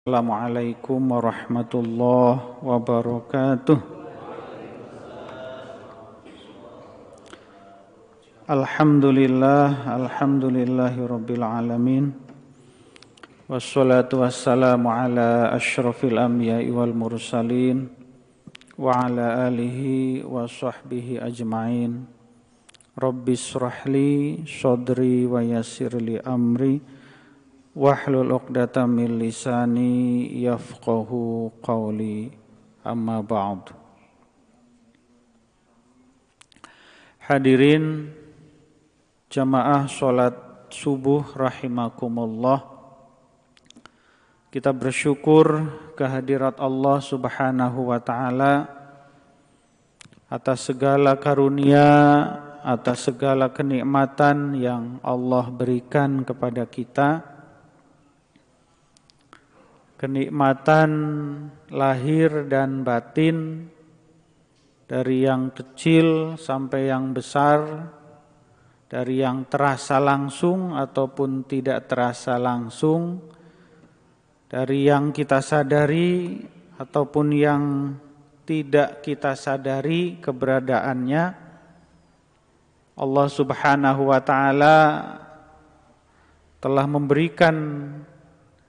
Assalamualaikum warahmatullahi wabarakatuh. Alhamdulillahirabbil alamin. Wassalatu wassalamu ala asyrafil anbiya'i wal mursalin wa ala alihi wa sahbihi ajma'in. Rabbis shrahli sadri wa yassirli amri wahlul 'uqdatam min lisani yafqahu qawli, amma ba'd. Hadirin jamaah salat subuh rahimakumullah. Kita bersyukur kehadirat Allah Subhanahu wa taala atas segala karunia, atas segala kenikmatan yang Allah berikan kepada kita. Kenikmatan lahir dan batin, dari yang kecil sampai yang besar, dari yang terasa langsung ataupun tidak terasa langsung, dari yang kita sadari ataupun yang tidak kita sadari keberadaannya. Allah Subhanahu wa taala telah memberikan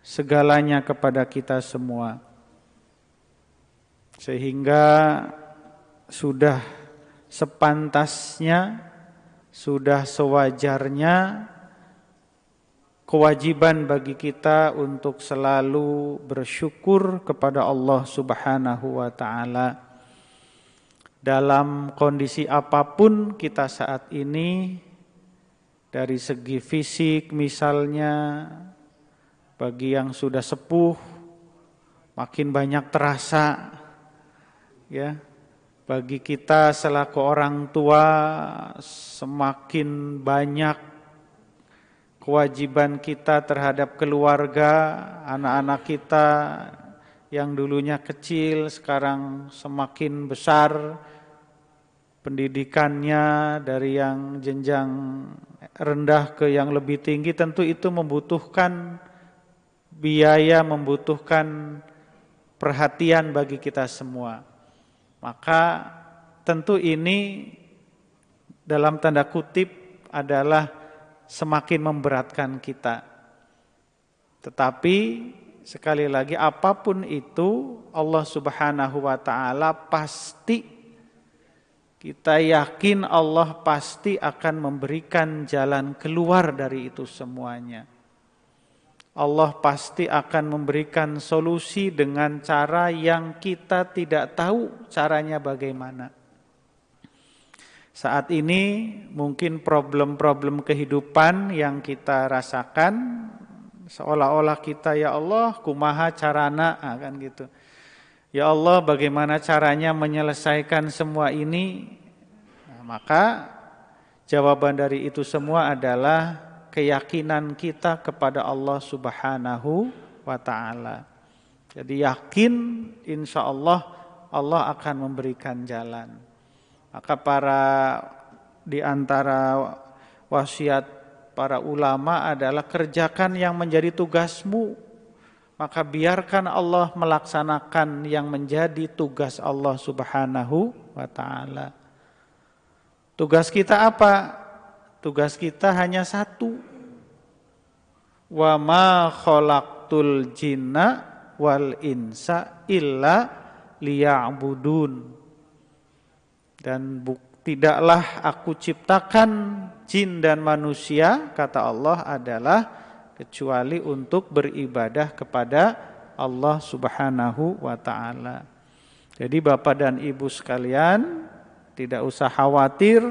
segalanya kepada kita semua, sehingga sudah sepantasnya, sudah sewajarnya kewajiban bagi kita untuk selalu bersyukur kepada Allah Subhanahu wa taala dalam kondisi apapun kita saat ini. Dari segi fisik misalnya, bagi yang sudah sepuh makin banyak terasa, ya. Bagi kita selaku orang tua semakin banyak kewajiban kita terhadap keluarga, anak-anak kita yang dulunya kecil sekarang semakin besar pendidikannya, dari yang jenjang rendah ke yang lebih tinggi. Tentu itu membutuhkan biaya, membutuhkan perhatian bagi kita semua. Maka tentu ini dalam tanda kutip adalah semakin memberatkan kita. Tetapi sekali lagi, apapun itu Allah Subhanahu wa taala pasti, kita yakin Allah pasti akan memberikan jalan keluar dari itu semuanya. Allah pasti akan memberikan solusi dengan cara yang kita tidak tahu caranya bagaimana. Saat ini mungkin problem-problem kehidupan yang kita rasakan, seolah-olah kita, ya Allah kumaha carana, kan gitu. Ya Allah, bagaimana caranya menyelesaikan semua ini? Nah, maka jawaban dari itu semua adalah keyakinan kita kepada Allah Subhanahu wa taala. Jadi yakin insya Allah Allah akan memberikan jalan. Maka di antara wasiat para ulama adalah kerjakan yang menjadi tugasmu. Maka biarkan Allah melaksanakan yang menjadi tugas Allah Subhanahu wa taala. Tugas kita apa? Tugas kita hanya satu. Wa ma khalaqtul jinna wal insa illa liya'budun. Dan tidaklah aku ciptakan jin dan manusia, kata Allah, adalah kecuali untuk beribadah kepada Allah Subhanahu wa taala. Jadi Bapak dan Ibu sekalian, tidak usah khawatir,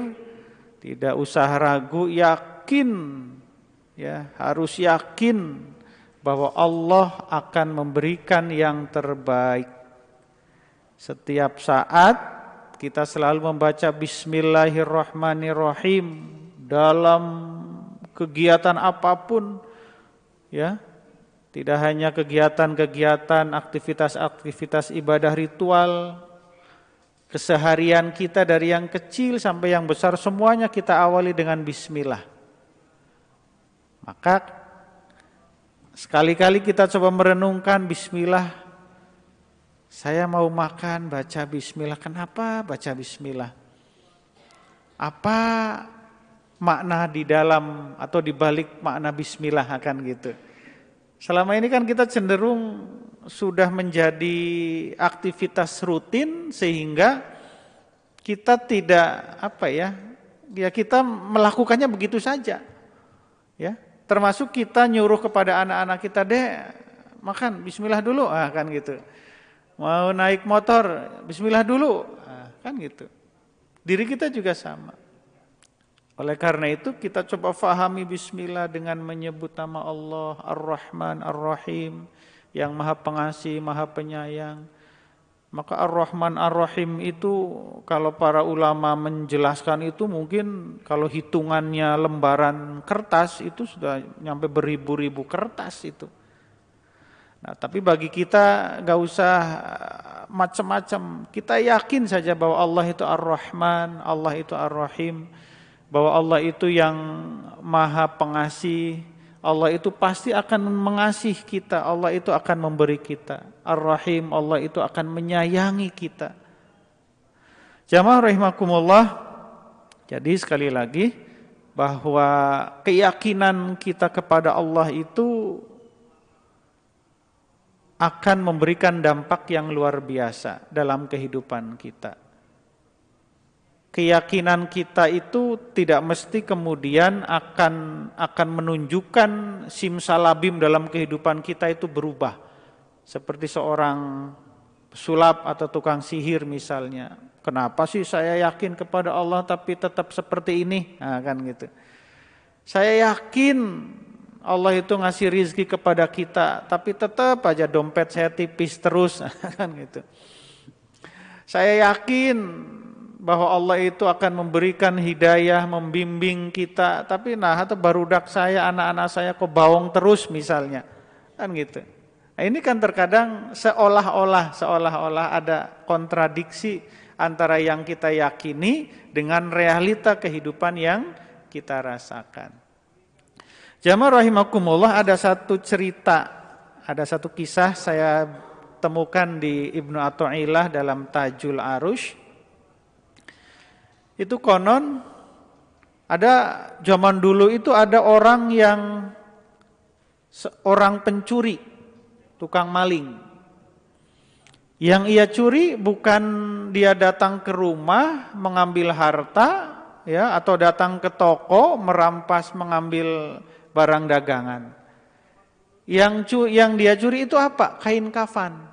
tidak usah ragu, yakin, ya, harus yakin bahwa Allah akan memberikan yang terbaik. Setiap saat kita selalu membaca Bismillahirrahmanirrahim dalam kegiatan apapun, ya. Tidak hanya kegiatan-kegiatan, aktivitas-aktivitas ibadah ritual, keseharian kita dari yang kecil sampai yang besar semuanya kita awali dengan bismillah. Maka Sekali-kali kita coba merenungkan bismillah. Saya mau makan baca bismillah. Kenapa baca bismillah? Apa makna di dalam atau di balik makna bismillah akan gitu. Selama ini kan kita cenderung sudah menjadi aktivitas rutin sehingga kita tidak kita melakukannya begitu saja. Ya, termasuk kita nyuruh kepada anak-anak kita, "Dek, makan bismillah dulu." Kan gitu. Mau naik motor, bismillah dulu. Kan gitu. Diri kita juga sama. Oleh karena itu kita coba fahami bismillah dengan menyebut nama Allah Ar-Rahman Ar-Rahim yang Maha Pengasih, Maha Penyayang. Maka Ar-Rahman Ar-Rahim itu kalau para ulama menjelaskan itu mungkin kalau hitungannya lembaran kertas itu sudah nyampe beribu-ribu kertas itu. Nah, tapi bagi kita gak usah macam-macam. Kita yakin saja bahwa Allah itu Ar-Rahman, Allah itu Ar-Rahim, bahwa Allah itu yang Maha Pengasih, Allah itu pasti akan mengasihi kita, Allah itu akan memberi kita. Ar-Rahim, Allah itu akan menyayangi kita. Jamaah rahimakumullah. Jadi sekali lagi bahwa keyakinan kita kepada Allah itu akan memberikan dampak yang luar biasa dalam kehidupan kita. Keyakinan kita itu tidak mesti kemudian akan menunjukkan simsalabim dalam kehidupan kita itu berubah. Seperti seorang sulap atau tukang sihir misalnya. Kenapa sih saya yakin kepada Allah tapi tetap seperti ini? Nah, kan gitu. Saya yakin Allah itu ngasih rizki kepada kita, tapi tetap aja dompet saya tipis terus, kan gitu. Saya yakin bahwa Allah itu akan memberikan hidayah, membimbing kita, tapi atau barudak saya, anak-anak saya kok bawong terus misalnya, kan gitu. Nah, ini kan terkadang seolah-olah ada kontradiksi antara yang kita yakini dengan realita kehidupan yang kita rasakan. Jamaah rahimakumullah, ada satu cerita, ada satu kisah saya temukan di Ibnu Athaillah dalam Tajul Arush. Itu konon ada zaman dulu itu ada orang yang seorang pencuri, tukang maling. Yang ia curi bukan dia datang ke rumah mengambil harta ya atau datang ke toko merampas mengambil barang dagangan. Yang dia curi itu apa? Kain kafan.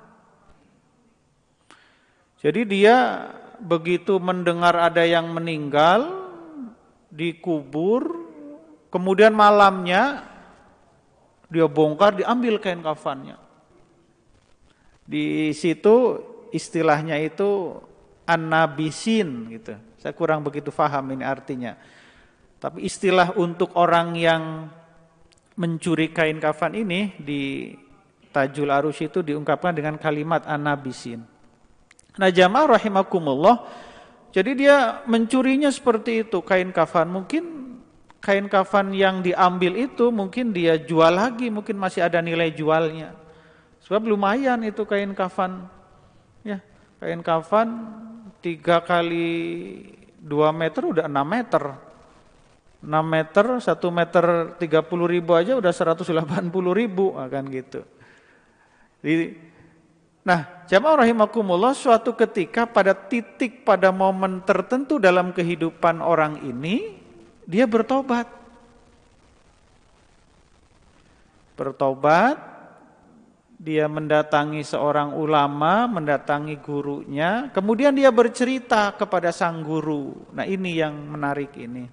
Jadi dia begitu mendengar ada yang meninggal, dikubur, kemudian malamnya dia bongkar, diambil kain kafannya. Di situ istilahnya itu an-nabisin gitu. Saya kurang begitu paham ini artinya. Tapi istilah untuk orang yang mencuri kain kafan ini di Tajul Arush itu diungkapkan dengan kalimat an-nabisin. Nah, jamaah rahimakumullah, jadi dia mencurinya seperti itu, kain kafan. Mungkin kain kafan yang diambil itu mungkin dia jual lagi, mungkin masih ada nilai jualnya. Sebab lumayan itu kain kafan. Ya, kain kafan 3 kali 2 meter udah 6 meter. 6 meter, 1 meter 30.000 aja udah 180.000, kan gitu. Nah, jamaah rahimakumullah, suatu ketika pada titik pada momen tertentu dalam kehidupan orang ini, dia bertobat. Bertobat, dia mendatangi seorang ulama, mendatangi gurunya, kemudian dia bercerita kepada sang guru. Nah, ini yang menarik ini.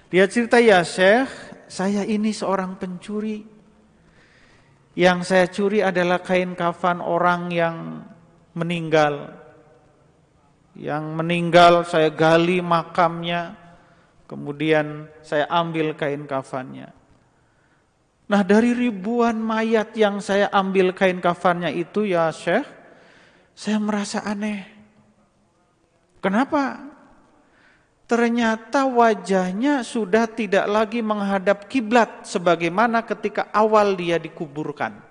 Dia cerita, "Ya Syekh, saya ini seorang pencuri. Yang saya curi adalah kain kafan orang yang meninggal. Yang meninggal saya gali makamnya, kemudian saya ambil kain kafannya. Nah, dari ribuan mayat yang saya ambil kain kafannya itu ya Syekh, saya merasa aneh. Kenapa? ternyata wajahnya sudah tidak lagi menghadap kiblat sebagaimana ketika awal dia dikuburkan.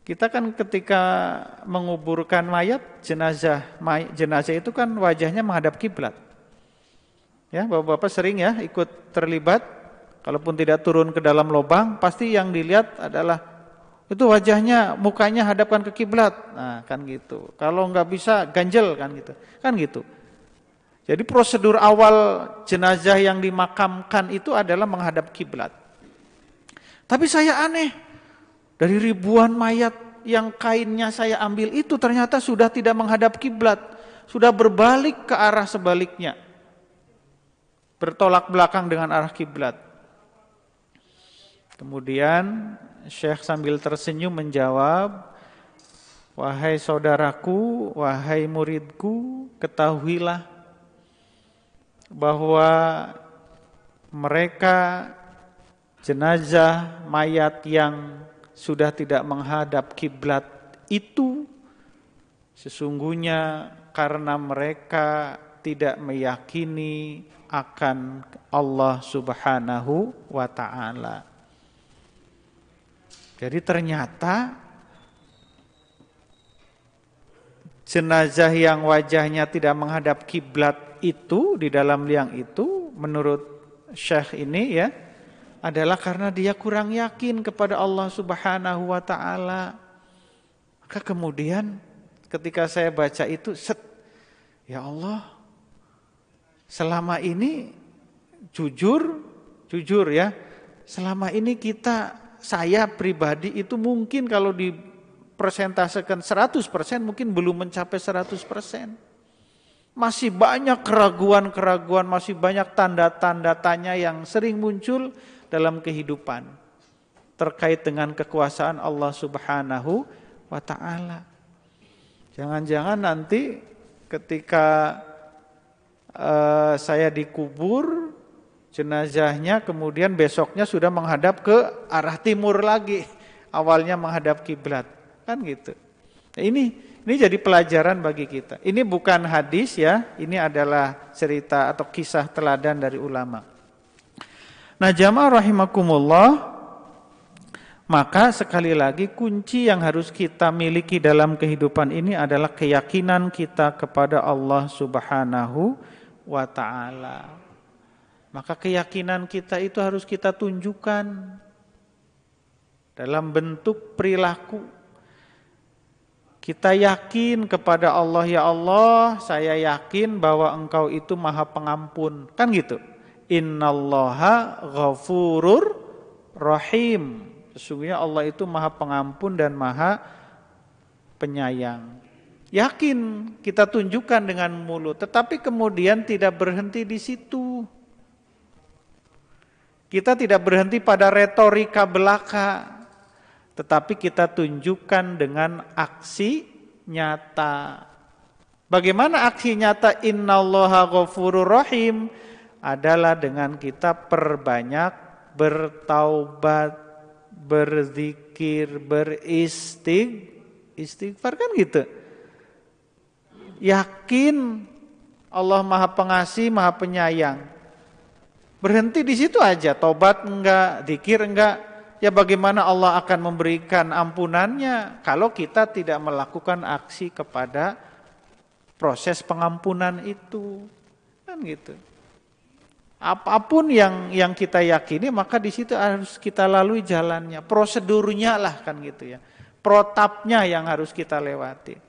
Kita kan ketika menguburkan mayat, jenazah itu kan wajahnya menghadap kiblat. Ya, Bapak-bapak sering ya ikut terlibat, kalaupun tidak turun ke dalam lubang, pasti yang dilihat adalah itu wajahnya, mukanya hadapkan ke kiblat. Nah, kan gitu. Kalau nggak bisa ganjel kan gitu. Kan gitu. Jadi prosedur awal jenazah yang dimakamkan itu adalah menghadap kiblat. Tapi saya aneh. Dari ribuan mayat yang kainnya saya ambil itu ternyata sudah tidak menghadap kiblat, sudah berbalik ke arah sebaliknya. Bertolak belakang dengan arah kiblat. Kemudian Syekh sambil tersenyum menjawab, "Wahai saudaraku, wahai muridku, ketahuilah bahwa mereka jenazah mayat yang sudah tidak menghadap kiblat itu sesungguhnya karena mereka tidak meyakini akan Allah Subhanahu wa ta'ala." Jadi ternyata jenazah yang wajahnya tidak menghadap kiblat itu di dalam liang itu menurut Syekh ini ya adalah karena dia kurang yakin kepada Allah Subhanahu wa ta'ala. Maka kemudian ketika saya baca itu, ya Allah, selama ini jujur ya, selama ini saya pribadi itu mungkin kalau dipresentasekan 100% mungkin belum mencapai 100%. Masih banyak keraguan-keraguan, masih banyak tanda-tanda tanya yang sering muncul dalam kehidupan terkait dengan kekuasaan Allah Subhanahu wa ta'ala. Jangan-jangan nanti ketika saya dikubur, jenazahnya kemudian besoknya sudah menghadap ke arah timur lagi, awalnya menghadap kiblat, kan gitu. Nah, ini jadi pelajaran bagi kita. Ini bukan hadis ya, ini adalah cerita atau kisah teladan dari ulama. Nah, jamaah rahimakumullah, maka sekali lagi kunci yang harus kita miliki dalam kehidupan ini adalah keyakinan kita kepada Allah Subhanahu wa ta'ala. Maka keyakinan kita itu harus kita tunjukkan dalam bentuk perilaku. Kita yakin kepada Allah, ya Allah, saya yakin bahwa Engkau itu Maha Pengampun. Kan gitu. Innallaha ghafurur rahim. Sesungguhnya Allah itu Maha Pengampun dan Maha Penyayang. Yakin kita tunjukkan dengan mulut, tetapi kemudian tidak berhenti di situ. Kita tidak berhenti pada retorika belaka, tetapi kita tunjukkan dengan aksi nyata. Bagaimana aksi nyata innallaha ghafurur rahim? Adalah dengan kita perbanyak bertaubat, berzikir, beristighfar, kan gitu. Yakin Allah Maha Pengasih, Maha Penyayang. Berhenti di situ aja, taubat enggak, zikir enggak. Ya bagaimana Allah akan memberikan ampunannya kalau kita tidak melakukan aksi kepada proses pengampunan itu. Kan gitu. Apapun yang kita yakini, maka di situ harus kita lalui jalannya, prosedurnya lah kan gitu ya. Protapnya yang harus kita lewati.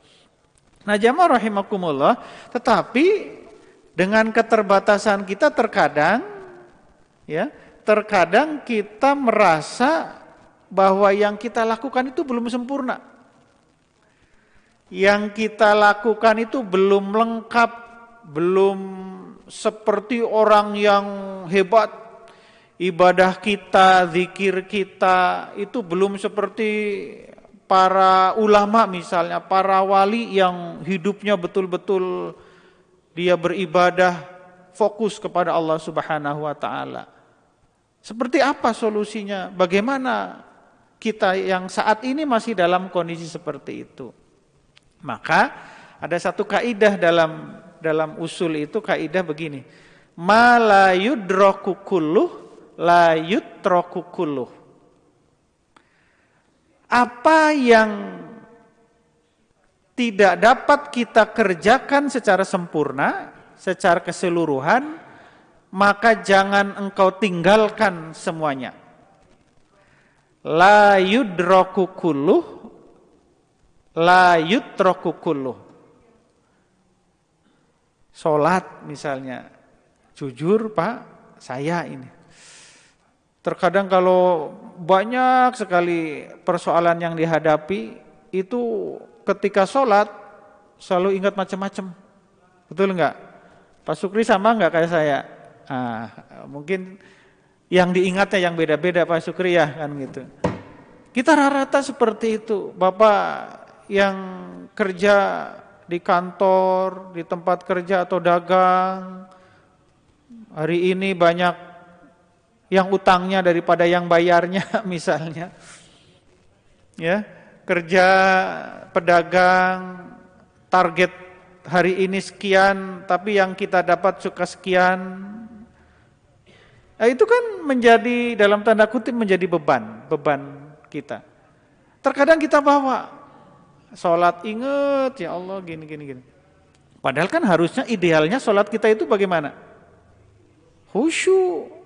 Nah, jamaah rahimakumullah, tetapi dengan keterbatasan kita terkadang kita merasa bahwa yang kita lakukan itu belum sempurna. Yang kita lakukan itu belum lengkap, belum seperti orang yang hebat. Ibadah kita, zikir kita itu belum seperti para ulama misalnya, para wali yang hidupnya betul-betul dia beribadah fokus kepada Allah Subhanahu wa ta'ala. Seperti apa solusinya? Bagaimana kita yang saat ini masih dalam kondisi seperti itu? Maka ada satu kaidah dalam dalam usul itu kaidah begini. Ma la yudraku kulluh la yutraku kulluh. Apa yang tidak dapat kita kerjakan secara sempurna, secara keseluruhan, maka jangan engkau tinggalkan semuanya. La yudraku kulluh la yutraku kulluh. Salat misalnya, jujur Pak, saya ini terkadang kalau banyak sekali persoalan yang dihadapi, itu ketika sholat selalu ingat macam-macam. Betul enggak? Pak Sukri sama enggak kayak saya? Mungkin yang diingatnya yang beda-beda Pak Sukri ya kan gitu. Kita rata-rata seperti itu. Bapak yang kerja di kantor, di tempat kerja atau dagang, hari ini banyak yang utangnya daripada yang bayarnya misalnya. Ya, kerja pedagang target hari ini sekian, tapi yang kita dapat suka sekian. Nah, itu kan menjadi dalam tanda kutip menjadi beban kita. Terkadang kita bawa sholat inget ya Allah gini. Padahal kan harusnya idealnya sholat kita itu bagaimana? Khusyuk.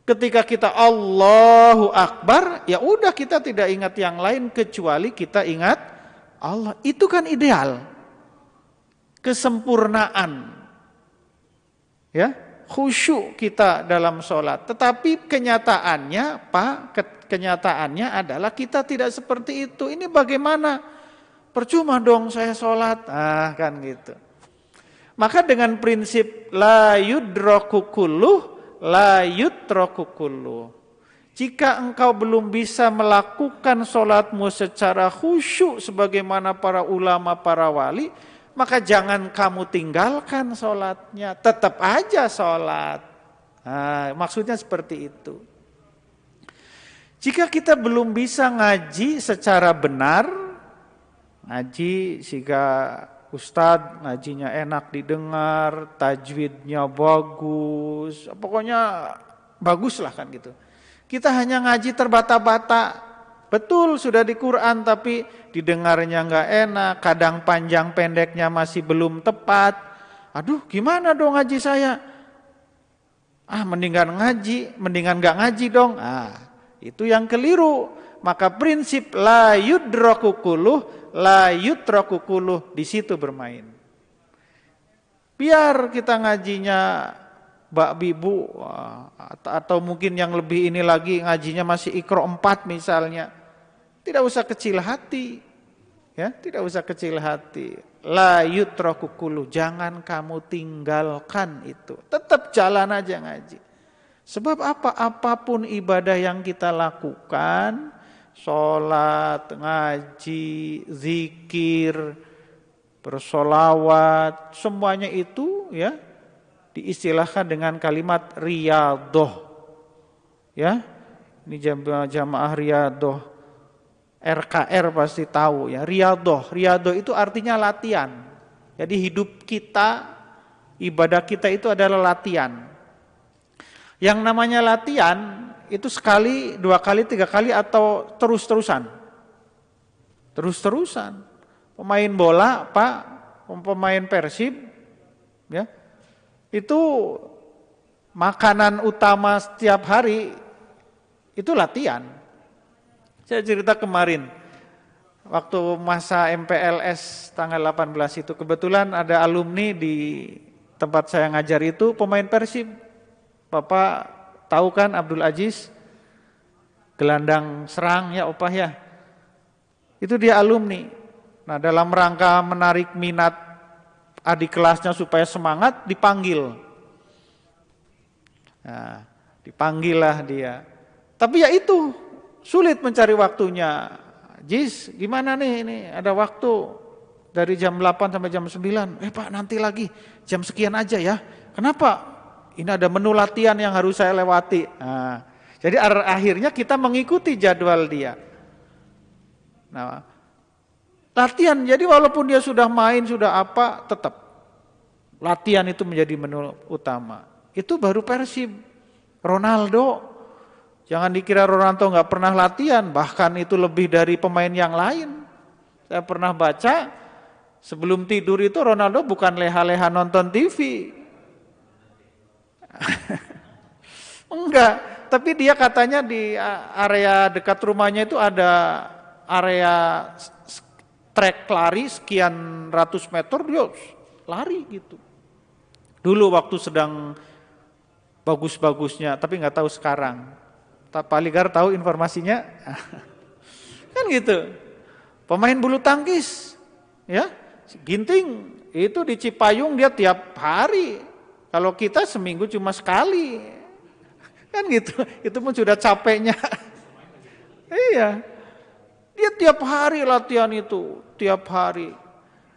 Ketika kita Allahu Akbar, ya udah kita tidak ingat yang lain kecuali kita ingat Allah. Itu kan ideal. Kesempurnaan. Ya, khusyuk kita dalam sholat. Tetapi kenyataannya, kenyataannya adalah kita tidak seperti itu. Ini bagaimana? Percuma dong saya sholat. Kan gitu. Maka dengan prinsip la yudraku kulluh la yutraku kulluh. Jika engkau belum bisa melakukan sholatmu secara khusyuk sebagaimana para ulama, para wali, maka jangan kamu tinggalkan sholatnya. Tetap aja sholat. Maksudnya seperti itu. Jika kita belum bisa ngaji secara benar, ngaji sehingga Ustadz ngajinya enak didengar, tajwidnya bagus, pokoknya bagus lah kan gitu. Kita hanya ngaji terbata-bata, betul sudah di Quran tapi didengarnya nggak enak, kadang panjang pendeknya masih belum tepat. Aduh gimana dong ngaji saya? Mendingan nggak ngaji dong. Itu yang keliru. Maka prinsip la yudraku kulluh la yutraku kulluh di situ bermain. Biar kita ngajinya Mbak Bibu atau mungkin yang lebih ini lagi ngajinya masih Iqra 4 misalnya. Tidak usah kecil hati. Ya, tidak usah kecil hati. La yutraku kulluh, jangan kamu tinggalkan itu. Tetap jalan aja ngaji. Sebab apapun ibadah yang kita lakukan, sholat, ngaji, zikir, bersolawat, semuanya itu ya diistilahkan dengan kalimat riyadhah. Ya, ini jamaah riyadhah, RKR pasti tahu ya. Riyadhah itu artinya latihan. Jadi hidup kita, ibadah kita itu adalah latihan. Yang namanya latihan itu sekali, 2 kali, 3 kali atau terus-terusan. Terus-terusan. Pemain bola, Pak, pemain Persib, ya, itu makanan utama setiap hari itu latihan. Saya cerita kemarin, waktu masa MPLS tanggal 18 itu, kebetulan ada alumni di tempat saya ngajar itu pemain Persib. Bapak tahu kan Abdul Aziz, gelandang serang ya opah ya. Itu dia alumni. Nah dalam rangka menarik minat adik kelasnya supaya semangat, dipanggil. Nah, dipanggillah dia. Tapi ya itu, sulit mencari waktunya. Jis, gimana nih ini ada waktu dari jam 8 sampai jam 9. Pak nanti lagi jam sekian aja ya. Kenapa? Ini ada menu latihan yang harus saya lewati. Jadi akhirnya kita mengikuti jadwal dia. Nah, latihan. Jadi walaupun dia sudah main, sudah apa, tetap. Latihan itu menjadi menu utama. Itu baru Persib. Ronaldo, jangan dikira Ronaldo nggak pernah latihan, bahkan itu lebih dari pemain yang lain. Saya pernah baca, sebelum tidur itu Ronaldo bukan leha-leha nonton TV. Enggak, tapi dia katanya di area dekat rumahnya itu ada area trek lari sekian ratus meter, dia lari gitu. Dulu waktu sedang bagus-bagusnya, tapi nggak tahu sekarang. Pak Ligar tahu informasinya? Kan gitu. Pemain bulu tangkis, ya, Ginting itu di Cipayung dia tiap hari. Kalau kita seminggu cuma sekali, kan gitu. Itu pun sudah capeknya. Iya, dia tiap hari latihan itu, tiap hari.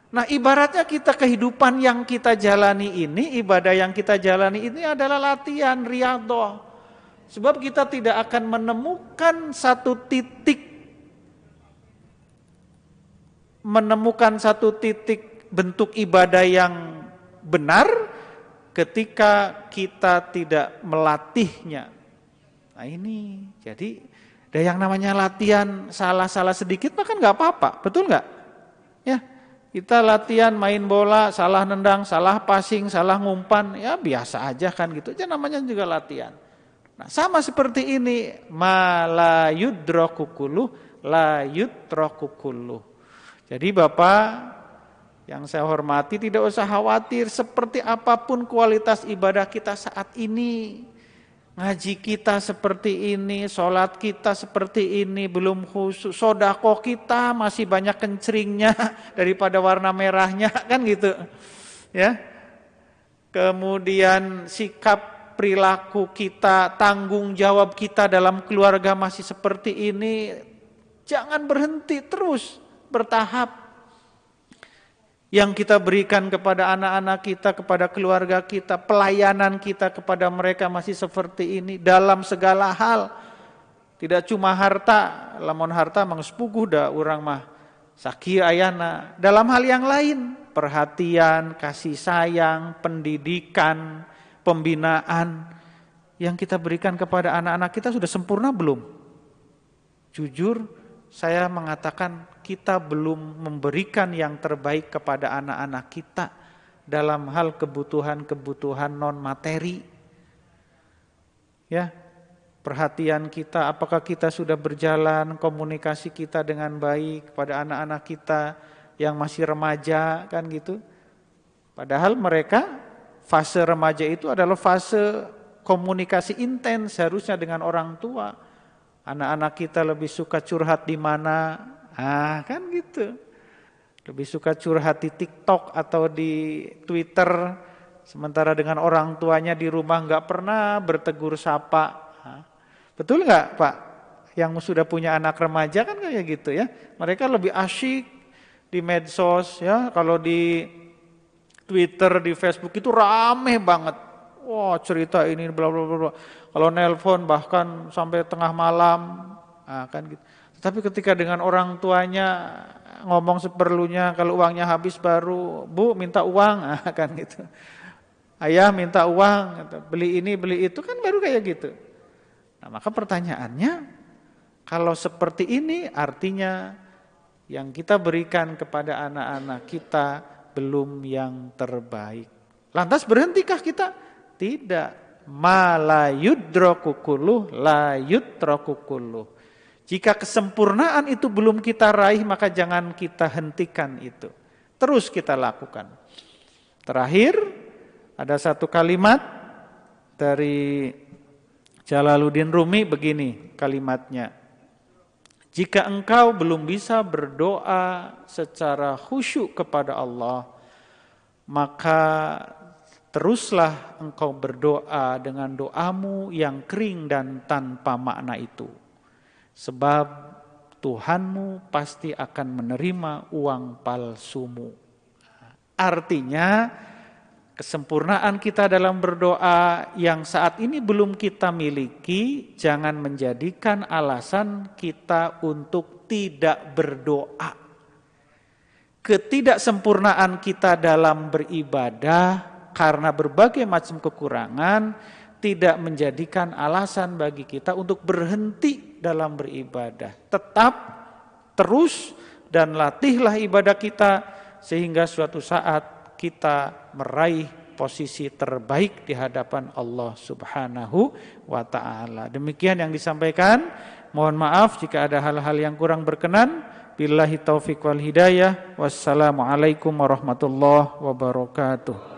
Nah ibaratnya kita kehidupan yang kita jalani ini, ibadah yang kita jalani ini adalah latihan riyadhah. Sebab kita tidak akan menemukan satu titik bentuk ibadah yang benar ketika kita tidak melatihnya. Nah ini, jadi ada yang namanya latihan salah-salah sedikit mah kan nggak apa-apa, betul nggak? Ya, kita latihan main bola, salah nendang, salah passing, salah ngumpan, ya biasa aja kan gitu. Aja namanya juga latihan. Nah sama seperti ini, ma la yudraku kulluh, la yutraku kulluh. Jadi Bapak yang saya hormati tidak usah khawatir seperti apapun kualitas ibadah kita saat ini. Ngaji kita seperti ini, sholat kita seperti ini, belum khusyuk, sodako kita masih banyak kencringnya daripada warna merahnya, kan gitu. Ya. Kemudian sikap perilaku kita, tanggung jawab kita dalam keluarga masih seperti ini, jangan berhenti, terus bertahap. Yang kita berikan kepada anak-anak kita, kepada keluarga kita, pelayanan kita kepada mereka masih seperti ini dalam segala hal. Tidak cuma harta, lamun harta mangsepuguh da urang mah sakieu ayana. Dalam hal yang lain, perhatian, kasih sayang, pendidikan, pembinaan yang kita berikan kepada anak-anak kita sudah sempurna belum? Jujur, saya mengatakan kita belum memberikan yang terbaik kepada anak-anak kita dalam hal kebutuhan-kebutuhan non materi. Ya, perhatian kita, apakah kita sudah berjalan, komunikasi kita dengan baik kepada anak-anak kita yang masih remaja, kan gitu. Padahal mereka fase remaja itu adalah fase komunikasi intens harusnya dengan orang tua. Anak-anak kita lebih suka curhat di mana? Kan gitu. Lebih suka curhat di TikTok atau di Twitter, sementara dengan orang tuanya di rumah nggak pernah bertegur sapa. Betul nggak Pak? Yang sudah punya anak remaja kan kayak gitu ya. Mereka lebih asyik di medsos ya. Kalau di Twitter, di Facebook itu rame banget. Wah cerita ini bla bla bla. Kalau nelpon bahkan sampai tengah malam, kan gitu. Tapi ketika dengan orang tuanya ngomong seperlunya, kalau uangnya habis baru, Bu minta uang, kan gitu. Ayah minta uang, gitu. Beli ini beli itu kan baru kayak gitu. Nah maka pertanyaannya, kalau seperti ini artinya yang kita berikan kepada anak-anak kita belum yang terbaik. Lantas berhentikah kita? Tidak. Ma la yudraku kulluh, la yutraku kulluh. Jika kesempurnaan itu belum kita raih, maka jangan kita hentikan itu. Terus kita lakukan. Terakhir, ada satu kalimat dari Jalaluddin Rumi begini kalimatnya. Jika engkau belum bisa berdoa secara khusyuk kepada Allah, maka teruslah engkau berdoa dengan doamu yang kering dan tanpa makna itu. Sebab Tuhanmu pasti akan menerima uang palsumu. Artinya kesempurnaan kita dalam berdoa yang saat ini belum kita miliki, jangan menjadikan alasan kita untuk tidak berdoa. Ketidaksempurnaan kita dalam beribadah karena berbagai macam kekurangan tidak menjadikan alasan bagi kita untuk berhenti dalam beribadah. Tetap terus dan latihlah ibadah kita sehingga suatu saat kita meraih posisi terbaik di hadapan Allah Subhanahu wa ta'ala. Demikian yang disampaikan. Mohon maaf jika ada hal-hal yang kurang berkenan. Billahi taufiq wal hidayah. Wassalamualaikum warahmatullahi wabarakatuh.